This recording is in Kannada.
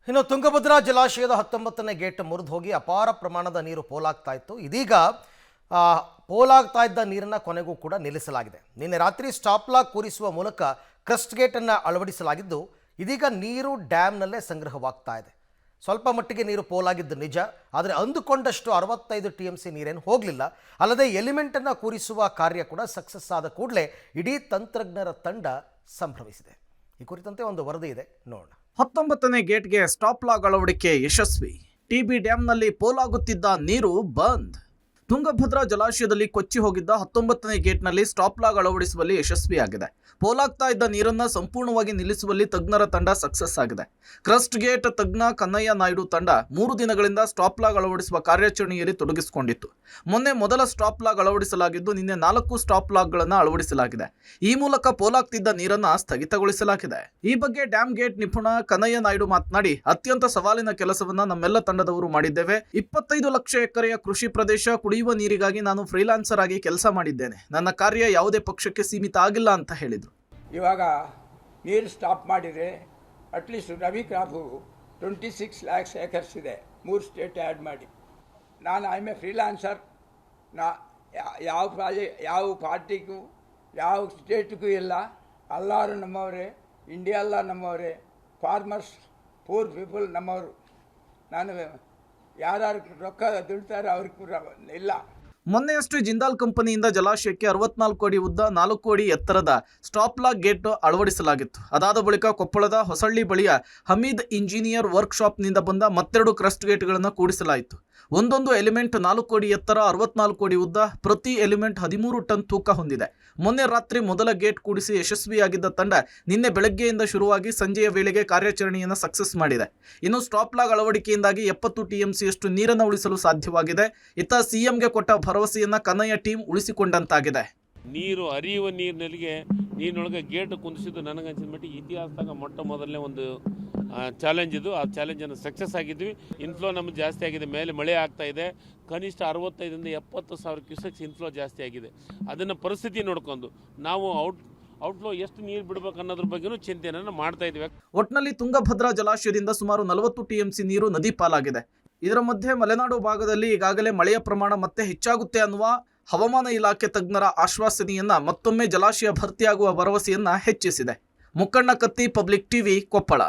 ಇನ್ನು ತುಂಗಭದ್ರಾ ಜಲಾಶಯದ 19ನೇ ಗೇಟ್ ಮುರಿದು ಹೋಗಿ ಅಪಾರ ಪ್ರಮಾಣದ ನೀರು ಪೋಲಾಗ್ತಾ ಇತ್ತು. ಇದೀಗ ಪೋಲಾಗ್ತಾ ಇದ್ದ ನೀರನ್ನು ಕೊನೆಗೂ ಕೂಡ ನಿಲ್ಲಿಸಲಾಗಿದೆ. ನಿನ್ನೆ ರಾತ್ರಿ ಸ್ಟಾಪ್ ಲಾಕ್ ಕೂರಿಸುವ ಮೂಲಕ ಕ್ರಸ್ಟ್ ಗೇಟನ್ನು ಅಳವಡಿಸಲಾಗಿದ್ದು, ಇದೀಗ ನೀರು ಡ್ಯಾಮ್ನಲ್ಲೇ ಸಂಗ್ರಹವಾಗ್ತಾ ಇದೆ. ಸ್ವಲ್ಪ ಮಟ್ಟಿಗೆ ನೀರು ಪೋಲಾಗಿದ್ದು ನಿಜ, ಆದರೆ ಅಂದುಕೊಂಡಷ್ಟು 65 TMC ನೀರೇನು ಹೋಗಲಿಲ್ಲ. ಅಲ್ಲದೆ ಎಲಿಮೆಂಟನ್ನು ಕೂರಿಸುವ ಕಾರ್ಯ ಕೂಡ ಸಕ್ಸಸ್ ಆದ ಕೂಡಲೇ ಇಡೀ ತಂತ್ರಜ್ಞರ ತಂಡ ಸಂಭ್ರಮಿಸಿದೆ. ಈ ಕುರಿತಂತೆ ಒಂದು ವರದಿ ಇದೆ, ನೋಡೋಣ. 19ನೇ ಗೇಟ್ಗೆ ಸ್ಟಾಪ್ ಲಾಗ್ ಅಳವಡಿಕೆ ಯಶಸ್ವಿ. ಟಿಬಿ ಡ್ಯಾಂನಲ್ಲಿ ಪೋಲಾಗುತ್ತಿದ್ದ ನೀರು ಬಂದ್. ತುಂಗಭದ್ರಾ ಜಲಾಶಯದಲ್ಲಿ ಕೊಚ್ಚಿ ಹೋಗಿದ್ದ 19ನೇ ಗೇಟ್ನಲ್ಲಿ ಸ್ಟಾಪ್ ಲಾಗ್ ಅಳವಡಿಸುವಲ್ಲಿ ಯಶಸ್ವಿಯಾಗಿದೆ. ಪೋಲಾಗ್ತಾ ಇದ್ದ ನೀರನ್ನ ಸಂಪೂರ್ಣವಾಗಿ ನಿಲ್ಲಿಸುವಲ್ಲಿ ತಜ್ಞರ ತಂಡ ಸಕ್ಸಸ್ ಆಗಿದೆ. ಕ್ರಸ್ಟ್ ಗೇಟ್ ತಜ್ಞ ಕನ್ನಯ್ಯ ನಾಯ್ಡು ತಂಡ 3 ದಿನಗಳಿಂದ ಸ್ಟಾಪ್ ಲಾಗ್ ಅಳವಡಿಸುವ ಕಾರ್ಯಾಚರಣೆಯಲ್ಲಿ ತೊಡಗಿಸಿಕೊಂಡಿತ್ತು. ಮೊನ್ನೆ ಮೊದಲ ಸ್ಟಾಪ್ ಲಾಗ್ ಅಳವಡಿಸಲಾಗಿದ್ದು, ನಿನ್ನೆ 4 ಸ್ಟಾಪ್ ಲಾಗ್ಗಳನ್ನು ಅಳವಡಿಸಲಾಗಿದೆ. ಈ ಮೂಲಕ ಪೋಲಾಗ್ತಿದ್ದ ನೀರನ್ನ ಸ್ಥಗಿತಗೊಳಿಸಲಾಗಿದೆ. ಈ ಬಗ್ಗೆ ಡ್ಯಾಮ್ ಗೇಟ್ ನಿಪುಣ ಕನ್ನಯ್ಯ ನಾಯ್ಡು ಮಾತನಾಡಿ, ಅತ್ಯಂತ ಸವಾಲಿನ ಕೆಲಸವನ್ನ ನಮ್ಮೆಲ್ಲ ತಂಡದವರು ಮಾಡಿದ್ದೇವೆ. 25 ಲಕ್ಷ ಎಕರೆಯ ಕೃಷಿ ಪ್ರದೇಶ, ಕುಡಿಯುವ ನೀರಿಗಾಗಿ ನಾನು ಫ್ರೀಲಾನ್ಸರ್ ಆಗಿ ಕೆಲಸ ಮಾಡಿದ್ದೇನೆ. ನನ್ನ ಕಾರ್ಯ ಯಾವುದೇ ಪಕ್ಷಕ್ಕೆ ಸೀಮಿತ ಆಗಿಲ್ಲ ಅಂತ ಹೇಳಿದರು. ಇವಾಗ ನೀರು ಸ್ಟಾಪ್ ಮಾಡಿದರೆ at least Ravi crop 26 lakhs acres ಇದೆ, 3 ಸ್ಟೇಟ್ ಆ್ಯಡ್ ಮಾಡಿ. ನಾನು ಐ ಎ ಫ್ರೀಲಾನ್ಸರ್. ಯಾವ ಪಾರ್ಟಿಗೂ ಯಾವ ಸ್ಟೇಟ್ಗೂ ಇಲ್ಲ, ಎಲ್ಲರೂ ನಮ್ಮವರೇ, ಇಂಡಿಯಾ ಎಲ್ಲ ನಮ್ಮವರೇ, ಫಾರ್ಮರ್ಸ್ ಪೂರ್ ಪೀಪಲ್ ನಮ್ಮವರು. ನಾನು ಯಾರು ರೊಕ್ಕ ದುಡ್ತಾರೆ ಅವ್ರಿಗೆ ಇಲ್ಲ. ಮೊನ್ನೆಯಷ್ಟೇ ಜಿಂದಾಲ್ ಕಂಪನಿಯಿಂದ ಜಲಾಶಯಕ್ಕೆ 64 ಅಡಿ ಉದ್ದ 4 ಅಡಿ ಎತ್ತರದ ಸ್ಟಾಪ್ ಲಾಕ್ ಗೇಟ್ ಅಳವಡಿಸಲಾಗಿತ್ತು. ಅದಾದ ಬಳಿಕ ಕೊಪ್ಪಳದ ಹೊಸಳ್ಳಿ ಬಳಿಯ ಹಮೀದ್ ಇಂಜಿನಿಯರ್ ವರ್ಕ್ ಶಾಪ್ನಿಂದ ಬಂದ ಮತ್ತೆರಡು ಕ್ರಸ್ಟ್ ಗೇಟ್ಗಳನ್ನು ಕೂಡಿಸಲಾಯಿತು. ಒಂದೊಂದು ಎಲಿಮೆಂಟ್ 4 ಅಡಿ ಎತ್ತರ, 64 ಅಡಿ ಉದ್ದ, ಪ್ರತಿ ಎಲಿಮೆಂಟ್ 13 ಟನ್ ತೂಕ ಹೊಂದಿದೆ. ಮೊನ್ನೆ ರಾತ್ರಿ ಮೊದಲ ಗೇಟ್ ಕೂಡಿಸಿ ಯಶಸ್ವಿಯಾಗಿದ್ದ ತಂಡ ನಿನ್ನೆ ಬೆಳಗ್ಗೆಯಿಂದ ಶುರುವಾಗಿ ಸಂಜೆಯ ವೇಳೆಗೆ ಕಾರ್ಯಾಚರಣೆಯನ್ನು ಸಕ್ಸಸ್ ಮಾಡಿದೆ. ಇನ್ನು ಸ್ಟಾಪ್ ಲಾಗ್ ಅಳವಡಿಕೆಯಿಂದಾಗಿ 70 TMCಯಷ್ಟು ನೀರನ್ನು ಉಳಿಸಲು ಸಾಧ್ಯವಾಗಿದೆ. ಇತ್ತ ಸಿಎಂಗೆ ಕೊಟ್ಟ ಭರವಸೆಯನ್ನ ಕನ್ನಯ್ಯ ಟೀಮ್ ಉಳಿಸಿಕೊಂಡಂತಾಗಿದೆ. ನೀರು ಹರಿಯುವ ನೀರಿನೊಳಗೆ ಗೇಟ್ ಕುಂದಿಸಿದ್ದು ನನಗನ್ಸಿದ ಮಟ್ಟಿಗೆ ಇತಿಹಾಸದಾಗ ಮೊಟ್ಟ ಮೊದಲನೇ ಒಂದು ಚಾಲೆಂಜ್ ಇದು. ಆ ಚಾಲೆಂಜನ್ನು ಸಕ್ಸಸ್ ಆಗಿದ್ವಿ. ಇನ್ಫ್ಲೋ ನಮ್ಗೆ ಜಾಸ್ತಿ ಆಗಿದೆ, ಮೇಲೆ ಮಳೆ ಆಗ್ತಾ ಇದೆ. ಕನಿಷ್ಠ 65ರಿಂದ 70,000 ಕ್ಯೂಸೆಕ್ಸ್ ಇನ್ಫ್ಲೋ ಜಾಸ್ತಿ ಆಗಿದೆ. ಅದನ್ನು ಪರಿಸ್ಥಿತಿ ನೋಡ್ಕೊಂಡು ನಾವು ಔಟ್ಫ್ಲೋ ಎಷ್ಟು ನೀರು ಬಿಡಬೇಕು ಅನ್ನೋದ್ರ ಬಗ್ಗೆನೂ ಚಿಂತನೆಯನ್ನು ಮಾಡ್ತಾ ಇದ್ವಿ. ಒಟ್ನಲ್ಲಿ ತುಂಗಭದ್ರಾ ಜಲಾಶಯದಿಂದ ಸುಮಾರು 40 TMC ನೀರು ನದಿ ಪಾಲಾಗಿದೆ. ಇದರ ಮಧ್ಯೆ ಮಲೆನಾಡು ಭಾಗದಲ್ಲಿ ಈಗಾಗಲೇ ಮಳೆಯ ಪ್ರಮಾಣ ಮತ್ತೆ ಹೆಚ್ಚಾಗುತ್ತೆ ಅನ್ನುವ ಹವಾಮಾನ ಇಲಾಖೆ ತಜ್ಞರ ಆಶ್ವಾಸನೆಯನ್ನ ಮತ್ತೊಮ್ಮೆ ಜಲಾಶಯ ಭರ್ತಿಯಾಗುವ ಭರವಸೆಯನ್ನ ಹೆಚ್ಚಿಸಿದೆ. ಮುಕ್ಕಣ್ಣ ಕತ್ತಿ, ಪಬ್ಲಿಕ್ ಟಿವಿ, ಕೊಪ್ಪಳ.